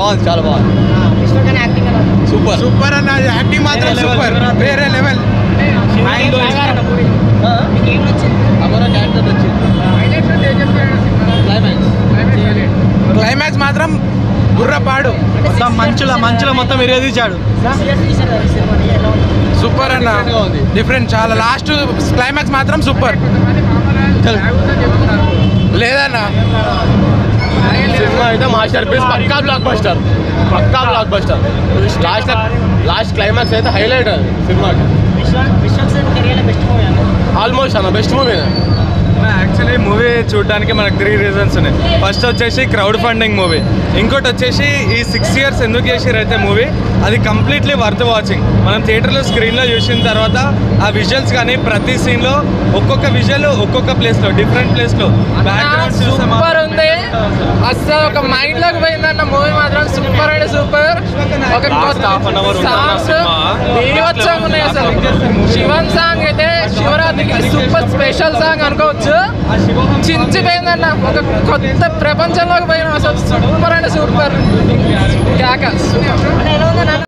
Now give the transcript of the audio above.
బాగుంది, చాలా బాగుంది. సూపర్ సూపర్ అన్న, యాక్టింగ్ మాత్రం సూపర్, వేరే లెవెల్. క్లైమాక్స్ మాత్రం గుర్రపాడు, మంచులో మొత్తం విరేదించాడు. సూపర్ అన్న, డిఫరెంట్ చాలా. లాస్ట్ క్లైమాక్స్ మాత్రం సూపర్. లేదన్నా సినిమా అయితే మాస్టర్ పీస్, పక్కా బ్లాక్ బస్టర్. లాస్ట్ క్లైమాక్స్ అయితే హైలైట్ అది సినిమాకి. ఆల్మోస్ట్ అన్న బెస్ట్ మూవీ. యాక్చువల్లీ మూవీ చూడడానికి మనకు 3 రీజన్స్ ఉన్నాయి. ఫస్ట్ వచ్చేసి క్రౌడ్ ఫండింగ్ మూవీ, ఇంకోటి వచ్చేసి ఈ 6 years ఎందుకు చేసిరైతే మూవీ అది కంప్లీట్లీ వర్త్ వాచింగ్. మనం థియేటర్లో స్క్రీన్లో చూసిన తర్వాత ఆ విజువల్స్ కానీ ప్రతి సీన్లో ఒక్కొక్క విజువల్ ఒక్కొక్క ప్లేస్లో డిఫరెంట్ ప్లేస్లో బ్యాక్గ్రౌండ్ సూపర్ ఉంది. అసలు ఒక మైండ్లోకి పోయిందన్న మూవీ మాత్రం సూపర్ అంటే సూపర్. ఒక సాంగ్స్ బీభత్సంగా ఉన్నాయి. అసలు శివన్ సాంగ్ అయితే శివరాత్రికి సూపర్ స్పెషల్ సాంగ్ అనుకోవచ్చు. చించిపోయిందన్న, ఒక కొత్త ప్రపంచంలోకి పోయినాం. అసలు సూపర్ అంటే సూపర్.